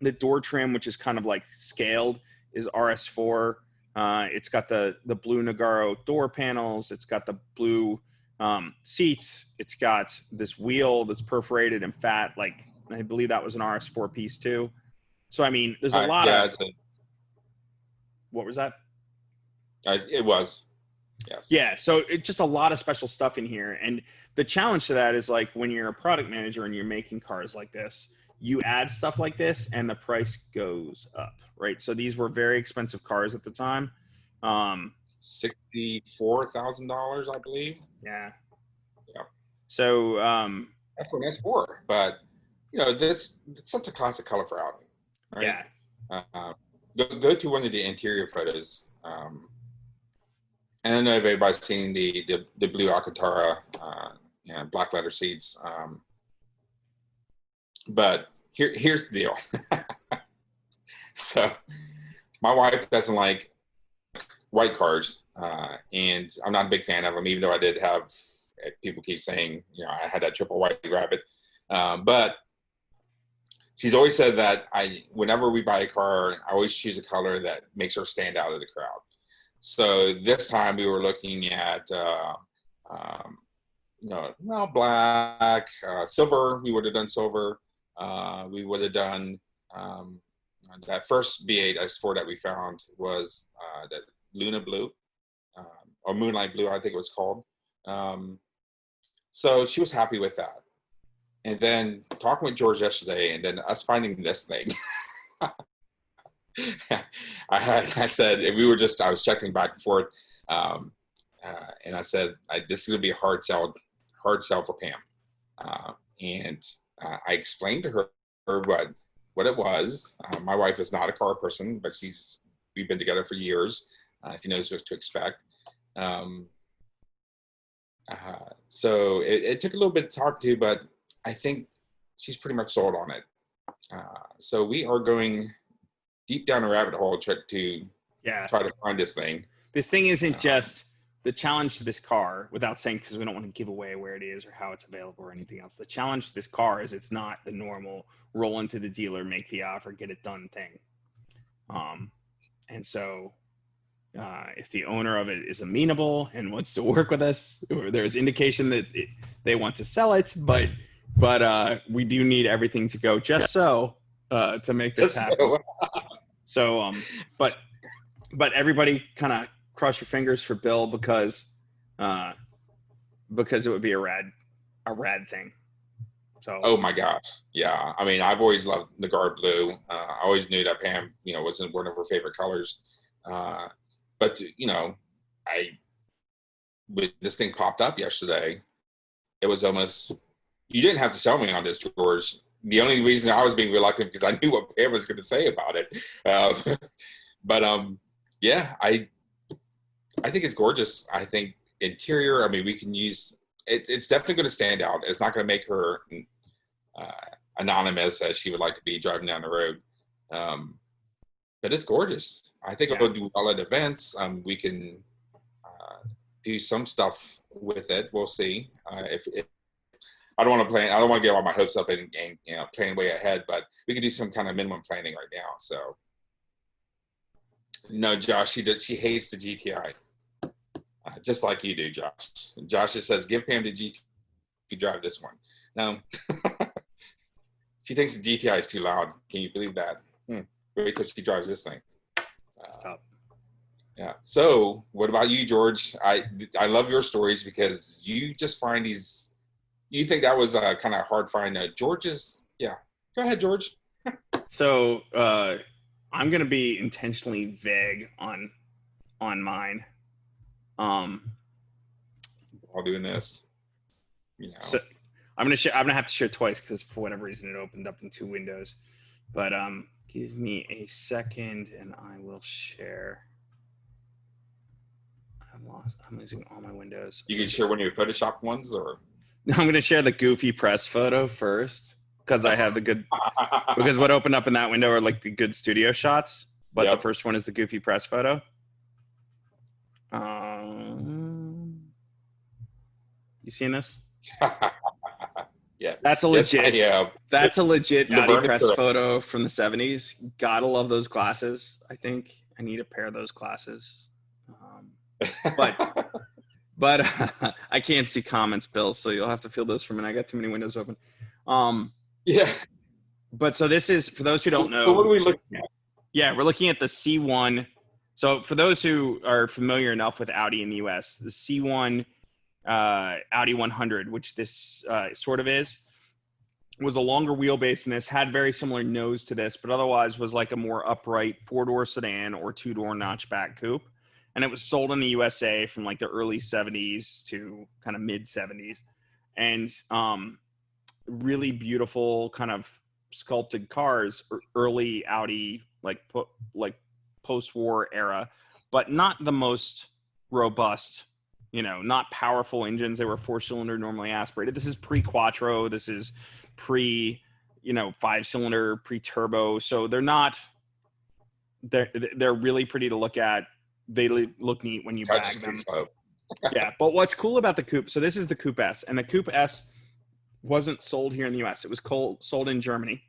the door trim, which is kind of like scaled, is RS4. It's got the blue Nagaro door panels. It's got the blue seats. It's got this wheel that's perforated and fat, like, I believe that was an RS4 piece too. So, I mean, there's a lot of... What was that? It was. Yes. Yeah. So it's just a lot of special stuff in here. And the challenge to that is, like, when you're a product manager and you're making cars like this, you add stuff like this and the price goes up, right? So these were very expensive cars at the time. $64,000, I believe. Yeah. Yeah. So... that's what that's for. But... it's such a classic color for Audi, right? Yeah. Go to one of the interior photos. And I don't know if everybody's seen the blue Alcantara and black leather seats. But here's the deal. So my wife doesn't like white cars, and I'm not a big fan of them, even though I did have, people keep saying, I had that triple white Rabbit. But she's always said that whenever we buy a car, I always choose a color that makes her stand out of the crowd. So this time we were looking at, black, silver. We would have done silver. We would have done that first B8 S4 that we found was that Luna Blue, or Moonlight Blue, I think it was called. So she was happy with that. And then talking with George yesterday, and then us finding this thing, I said, I was checking back and forth, and I said, this is going to be a hard sell for Pam. And I explained to her what it was. My wife is not a car person, but we've been together for years. She knows what to expect. So it took a little bit to talk to, but I think she's pretty much sold on it. So we are going deep down a rabbit hole to try to find this thing. This thing isn't just the challenge to this car, without saying, because we don't want to give away where it is or how it's available or anything else. The challenge to this car is it's not the normal roll into the dealer, make the offer, get it done thing. And so if the owner of it is amenable and wants to work with us, or there's indication that they want to sell it, but we do need everything to go just so to make this happen. So, but everybody kind of cross your fingers for Bill because it would be a rad thing. So. Oh my gosh, yeah. I mean, I've always loved the guard blue. I always knew that Pam, wasn't one of her favorite colors. But when this thing popped up yesterday, it was almost, you didn't have to sell me on this, George. The only reason I was being reluctant because I knew what Pam was going to say about it. Yeah, I think it's gorgeous. I think interior, I mean, we can use it. It's definitely going to stand out. It's not going to make her anonymous as she would like to be driving down the road. But it's gorgeous. I think it'll do well at events. We can do some stuff with it. We'll see. If I don't want to plan, I don't want to get all my hopes up and plan way ahead, but we can do some kind of minimum planning right now. So no, Josh, she hates the GTI, just like you do, Josh. Josh just says, give Pam the GTI, you drive this one. No, she thinks the GTI is too loud. Can you believe that? Wait till she drives this thing. Stop. Yeah. So what about you, George? I love your stories because you just find these, you think that was a kind of hard find. George's, yeah. Go ahead, George. So I'm going to be intentionally vague on mine. While doing this, So I'm going to have to share twice because for whatever reason it opened up in two windows. But give me a second and I will share. I'm losing all my windows. You can share one of your Photoshop ones, or I'm going to share the goofy press photo first because I have the good. Because what opened up in that window are like the good studio shots, but the first one is the goofy press photo. You seen this? Yeah, that's a legit. Yes, that's a legit Audi press photo from the 70s. Gotta love those glasses. I think I need a pair of those glasses. But I can't see comments, Bill, so you'll have to fill those for me. I got too many windows open. Yeah. But so this is, for those who don't know. So what are we looking at? Yeah, we're looking at the C1. So for those who are familiar enough with Audi in the US, the C1 Audi 100, which this sort of is, was a longer wheelbase than this, had very similar nose to this, but otherwise was like a more upright four-door sedan or two-door notchback coupe. And it was sold in the USA from like the early 70s to kind of mid 70s. And really beautiful kind of sculpted cars, early Audi, like post-war era, but not the most robust, not powerful engines. They were 4-cylinder, normally aspirated. This is pre-quattro. This is pre, 5-cylinder, pre-turbo. So they're really pretty to look at. They look neat when you bag them. Yeah, but what's cool about the coupe, so this is the Coupe S, and the Coupe S wasn't sold here in the US. It was sold in Germany.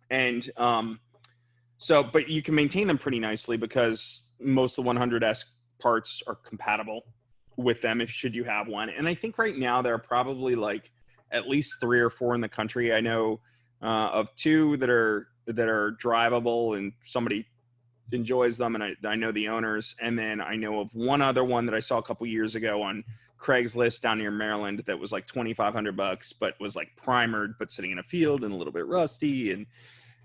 And but you can maintain them pretty nicely because most of the 100S parts are compatible with them should you have one. And I think right now there are probably like at least 3 or 4 in the country. I know of 2 that are drivable and somebody enjoys them, and I know the owners. And then I know of one other one that I saw a couple years ago on Craigslist down near Maryland that was like $2,500, but was like primered, but sitting in a field and a little bit rusty and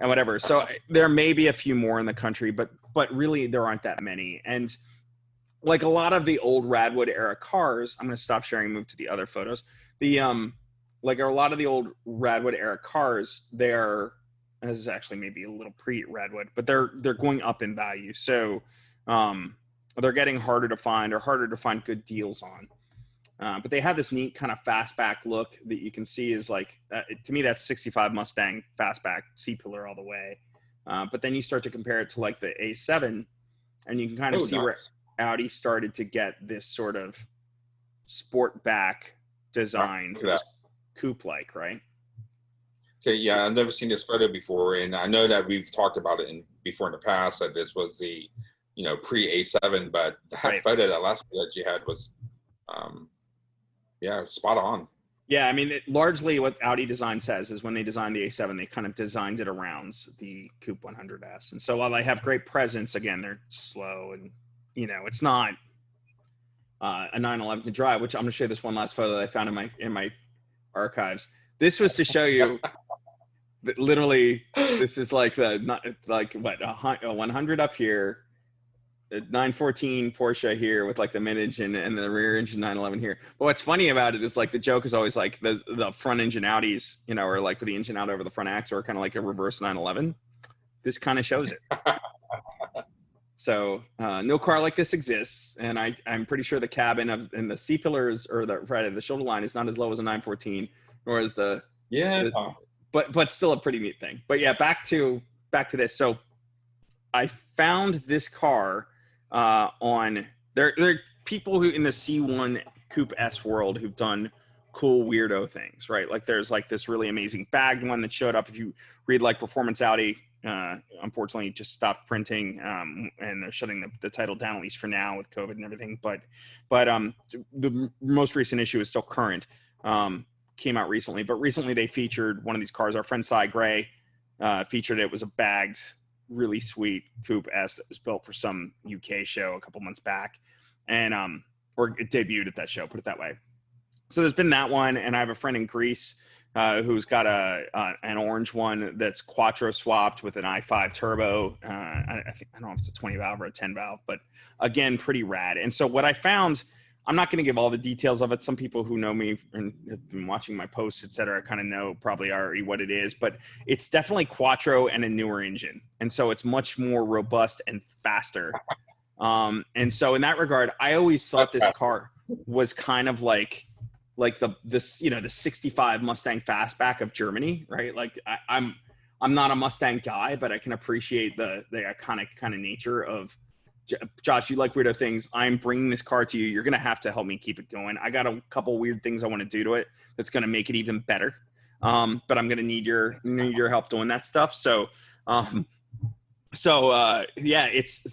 whatever. So there may be a few more in the country, but really there aren't that many. And like a lot of the old Radwood era cars, I'm going to stop sharing and move to the other photos. Like a lot of the old Radwood era cars, this is actually maybe a little pre-Radwood, but they're going up in value. So they're getting harder to find good deals on. But they have this neat kind of fastback look that you can see is like, to me, that's 65 Mustang fastback, C-pillar all the way. But then you start to compare it to like the A7, and you can kind of see where Audi started to get this sort of sport back design, coupe-like, right? Okay, yeah, I've never seen this photo before, and I know that we've talked about it before in the past that this was the, pre-A7, but that photo, that last photo that you had was, spot on. Yeah, I mean, largely what Audi design says is when they designed the A7, they kind of designed it around the Coupe 100S. And so while they have great presence, again, they're slow and, it's not a 911 to drive, which I'm going to show you this one last photo that I found in my archives. This was to show you that literally this is like a 100 up here, a 914 Porsche here with like the mid engine and the rear engine 911 here. But what's funny about it is like the joke is always like the front engine Audis, or like with the engine out over the front axle, are kind of like a reverse 911. This kind of shows it. So no car like this exists, and I'm pretty sure the cabin and the C pillars or the shoulder line is not as low as a 914, nor is but still a pretty neat thing. But yeah, back to this. So I found this car on there are people who in the C1 Coupe S world who've done cool weirdo things, right? Like there's like this really amazing bagged one that showed up. If you read like Performance Audi, unfortunately just stopped printing, and they're shutting the title down, at least for now with COVID and everything. But the most recent issue is still current. Came out recently, but recently they featured one of these cars. Our friend Cy Gray featured it. It was a bagged, really sweet Coupe S that was built for some UK show a couple months back, and or it debuted at that show, put it that way. So there's been that one, and I have a friend in Greece who's got an orange one that's quattro swapped with an i5 turbo. I don't know if it's a 20 valve or a 10 valve, but again, pretty rad. And so what I found, I'm not going to give all the details of it. Some people who know me and have been watching my posts, et cetera, kind of know probably already what it is, but it's definitely quattro and a newer engine. And so it's much more robust and faster. And so in that regard, I always thought this car was kind of like the 65 Mustang Fastback of Germany, right? Like I'm not a Mustang guy, but I can appreciate the iconic kind of nature of, Josh, you like weirdo things. I'm bringing this car to you. You're going to have to help me keep it going. I got a couple weird things I want to do to it that's going to make it even better. But I'm going to need your help doing that stuff. So, yeah, it's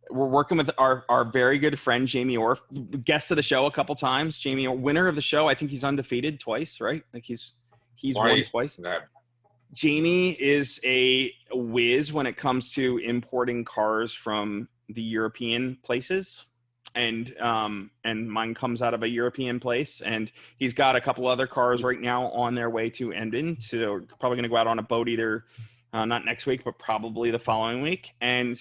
we're working with our very good friend Jamie Orr, guest of the show a couple times. Jamie, winner of the show. I think he's undefeated twice, right? Like he's won twice. Jamie is a whiz when it comes to importing cars from the European places, and mine comes out of a European place, and he's got a couple other cars right now on their way to Emden. So probably going to go out on a boat either not next week, but probably the following week. And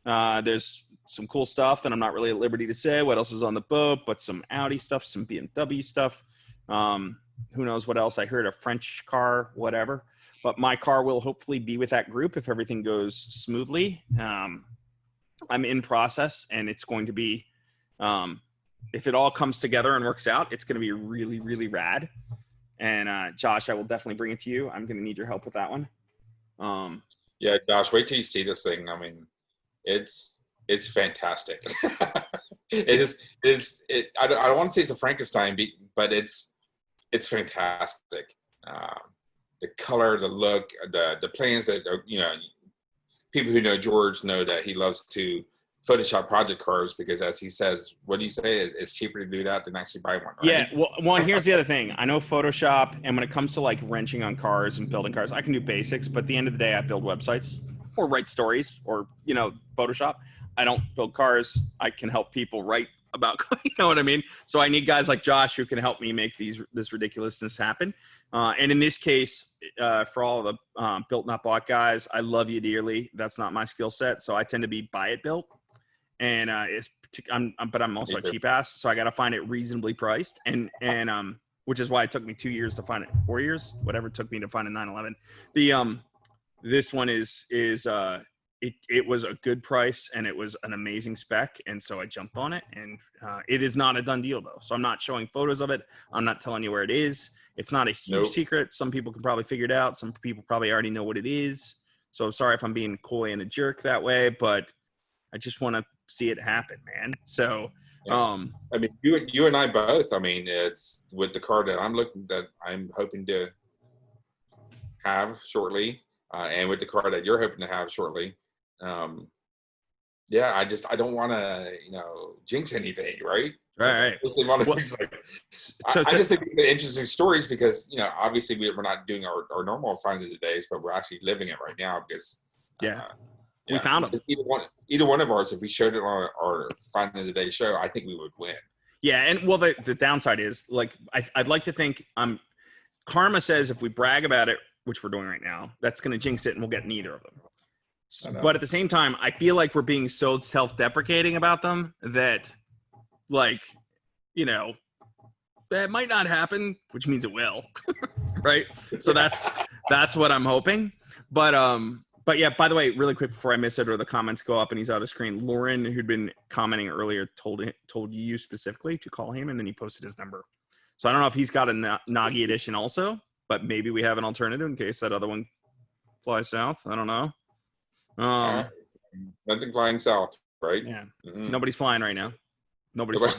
there's some cool stuff that I'm not really at liberty to say what else is on the boat, but some Audi stuff, some BMW stuff. Who knows what else? I heard a French car, whatever. But my car will hopefully be with that group if everything goes smoothly. I'm in process, and it's going to be, if it all comes together and works out, it's going to be really, really rad. And Josh, I will definitely bring it to you. I'm going to need your help with that one. Yeah, Josh, wait till you see this thing. I mean, it's fantastic. I don't want to say it's a Frankenstein, but it's fantastic. The color, the look, the plans that people who know George know that he loves to Photoshop project cars because, as he says, what do you say? It's cheaper to do that than actually buy one, right? Yeah. Well, and here's the other thing. I know Photoshop, and when it comes to like wrenching on cars and building cars, I can do basics. But at the end of the day, I build websites or write stories or Photoshop. I don't build cars. I can help people write about, you know what I mean? So I need guys like Josh who can help me make this ridiculousness happen. And in this case, for all the built not bought guys, I love you dearly. That's not my skill set, so I tend to be buy it built. And but I'm also a cheap ass, so I got to find it reasonably priced. And which is why it took me 2 years to find it, 4 years, whatever it took me to find a 911. This one is it was a good price, and it was an amazing spec, and so I jumped on it. And it is not a done deal though, so I'm not showing photos of it. I'm not telling you where it is. It's not a huge secret. Some people can probably figure it out. Some people probably already know what it is. So sorry if I'm being coy and a jerk that way, but I just want to see it happen, man. So, I mean, you and I both. I mean, it's with the car that I'm hoping to have shortly, and with the car that you're hoping to have shortly. I don't want to, jinx anything, right? Right. Well, I just think they're interesting stories because, obviously we're not doing our normal Find of the Days, but we're actually living it right now because we found them. Either one of ours, if we showed it on our Find of the Day show, I think we would win. Yeah, and well, the downside is, like, I'd like to think karma says if we brag about it, which we're doing right now, that's going to jinx it and we'll get neither of them. But at the same time, I feel like we're being so self-deprecating about them that, like, that might not happen, which means it will, right? So that's what I'm hoping. But yeah, by the way, really quick before I miss it or the comments go up and he's out of screen, Lauren, who'd been commenting earlier, told you specifically to call him, and then he posted his number. So I don't know if he's got a Nagi edition also, but maybe we have an alternative in case that other one flies south. I don't know. Nothing flying south, right? Yeah. Mm-hmm. Nobody's flying right now. Nobody's flying.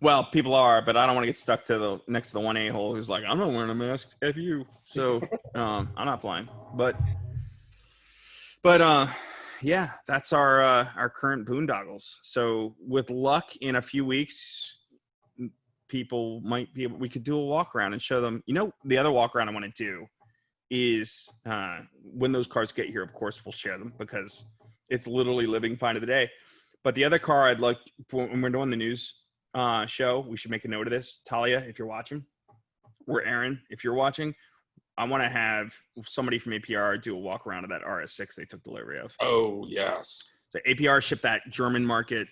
Well, people are, but I don't want to get stuck to next to the one a-hole who's like, I'm not wearing a mask. F you. So I'm not flying. But yeah, that's our current boondoggles. So with luck, in a few weeks, people might be able, we could do a walk around and show them. The other walk around I want to do is when those cars get here, of course, we'll share them because it's literally living Find of the Day. But the other car I'd like, when we're doing the news show, we should make a note of this. Talia, if you're watching, or Aaron, if you're watching, I want to have somebody from APR do a walk around of that RS6 they took delivery of. Oh, yes. So APR shipped that German market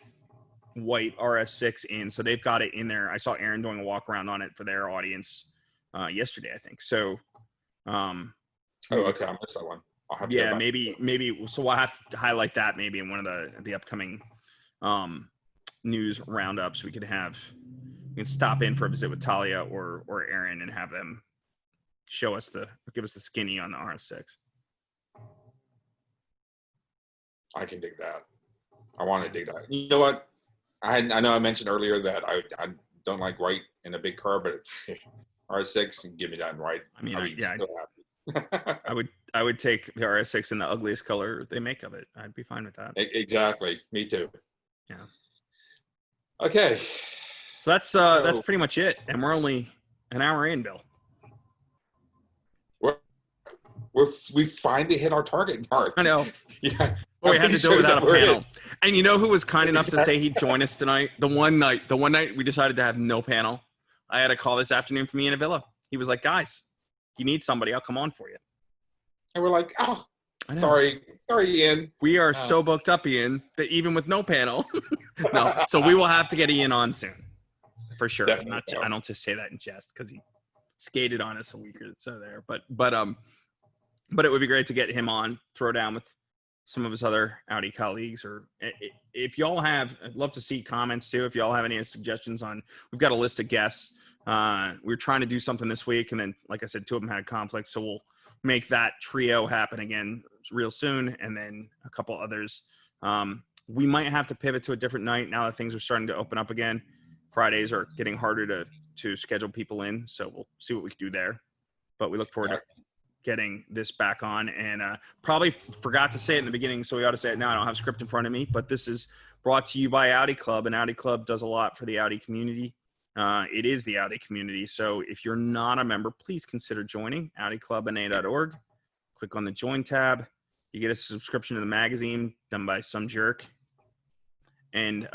white RS6 in, so they've got it in there. I saw Aaron doing a walk around on it for their audience yesterday, I think. So, okay, I missed that one. I'll have to maybe. So we'll have to highlight that maybe in one of the upcoming news roundups. We can stop in for a visit with Talia or Aaron and have them give us the skinny on the RS6. I can dig that. I want to dig that. You know what? I know I mentioned earlier that I don't like white in a big car, but RS6, give me that in white. I mean, so happy. I would take the RS6 in the ugliest color they make of it. I'd be fine with that. Exactly. Me too. Yeah. Okay. So that's pretty much it, and we're only an hour in, Bill. We finally hit our target mark. I know. Yeah. Well, we had to do it without a panel. And you know who was kind enough to say he'd join us tonight? The one night we decided to have no panel. I had a call this afternoon from Ian Avila. He was like, guys, you need somebody, I'll come on for you. And we're like, oh, sorry, Ian. We are so booked up, Ian, that even with no panel. No. So we will have to get Ian on soon. For sure. I don't just say that in jest because he skated on us a week or so there. But it would be great to get him on, Throwdown with some of his other Audi colleagues. Or if y'all have, I'd love to see comments too. If y'all have any suggestions we've got a list of guests. We were trying to do something this week, and then, like I said, two of them had conflict. So we'll make that trio happen again real soon. And then a couple others. We might have to pivot to a different night now that things are starting to open up again. Fridays are getting harder to schedule people in. So we'll see what we can do there. But we look forward to getting this back on, and probably forgot to say it in the beginning, so we ought to say it now. I don't have a script in front of me, but this is brought to you by Audi Club, and Audi Club does a lot for the Audi community. It is the Audi community, so if you're not a member, please consider joining AudiClubNA.org. Click on the Join tab. You get a subscription to the magazine done by some jerk, and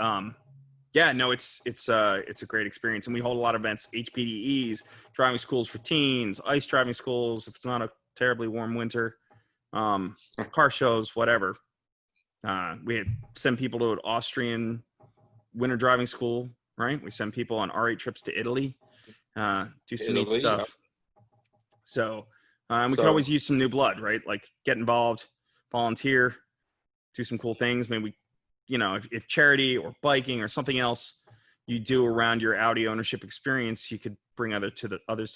it's a great experience, and we hold a lot of events: HPDEs, driving schools for teens, ice driving schools if it's not a terribly warm winter, car shows, whatever. We send people to an Austrian winter driving school, right? We send people on R8 trips to Italy, do some neat stuff. Yeah. So we can always use some new blood, right? Like get involved, volunteer, do some cool things. Maybe if charity or biking or something else you do around your Audi ownership experience, you could bring others to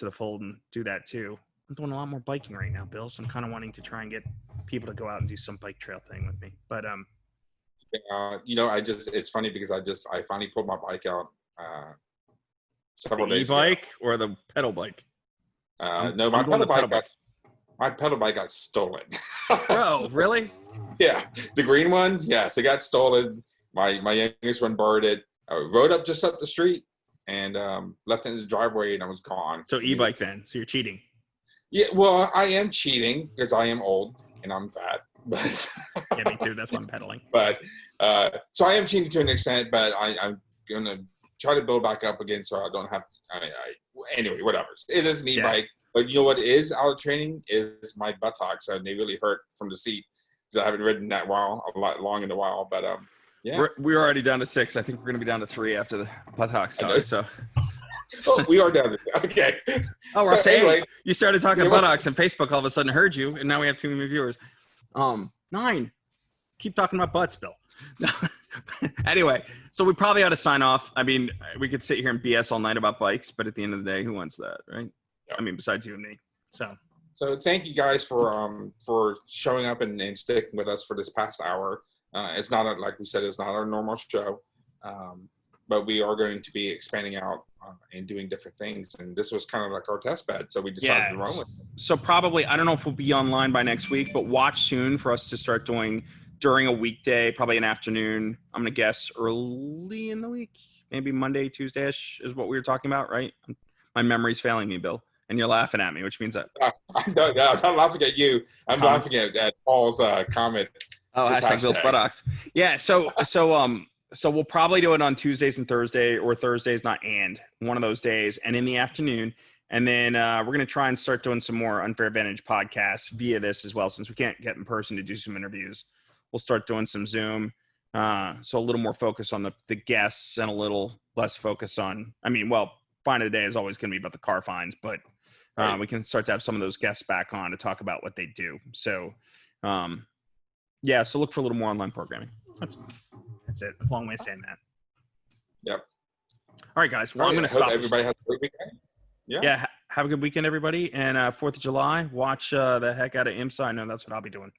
the fold and do that too. I'm doing a lot more biking right now, Bill, so I'm kind of wanting to try and get people to go out and do some bike trail thing with me. But it's funny because I finally pulled my bike out several days ago. E-bike or the pedal bike? No, my pedal bike got stolen. Oh, really? Yeah, the green one. Yes, it got stolen. My youngest one borrowed it. rode up just up the street and left it in the driveway, and I was gone. So e-bike then. So you're cheating. Yeah, well, I am cheating because I am old and I'm fat. But yeah, me too. That's why I'm pedaling. But so I am cheating to an extent, but I'm gonna try to build back up again so I don't have. Anyway, whatever. It is an e-bike, but you know what is out of training is my buttocks, and they really hurt from the seat because I haven't ridden that long in a while. But yeah, we're already down to 6. I think we're gonna be down to 3 after the buttocks talk. So we are down to okay. Oh, we're up to 8. You started talking buttocks, and Facebook all of a sudden heard you, and now we have 2 million viewers. 9. Keep talking about butts, Bill. Anyway, so we probably ought to sign off. I mean, we could sit here and BS all night about bikes, but at the end of the day, who wants that, right? Yep. I mean, besides you and me. So thank you guys for showing up and sticking with us for this past hour. It's not like we said, it's not our normal show, but we are going to be expanding out and doing different things. And this was kind of like our test bed, so we decided to run with it. So probably, I don't know if we'll be online by next week, but watch soon for us to start doing during a weekday, probably an afternoon. I'm going to guess early in the week, maybe Monday, Tuesday-ish is what we were talking about, right? My memory's failing me, Bill. And you're laughing at me, which means that. I'm not laughing at you. I'm laughing at Paul's comment. Oh, hashtag Bill's buttocks. Yeah, so we'll probably do it on Tuesdays and Thursday, or Thursdays, not and, one of those days, and in the afternoon. And then we're going to try and start doing some more Unfair Advantage podcasts via this as well, since we can't get in person to do some interviews. We'll start doing some Zoom. So a little more focus on the guests and a little less focus on, Find of the Day is always going to be about the car finds, but we can start to have some of those guests back on to talk about what they do. So, so look for a little more online programming. That's it. A long way of saying that. Yep. All right, guys. Well, I'm going to stop. Everybody has a great weekend. Yeah. Have a good weekend, everybody. And 4th of July, watch the heck out of IMSA. I know that's what I'll be doing.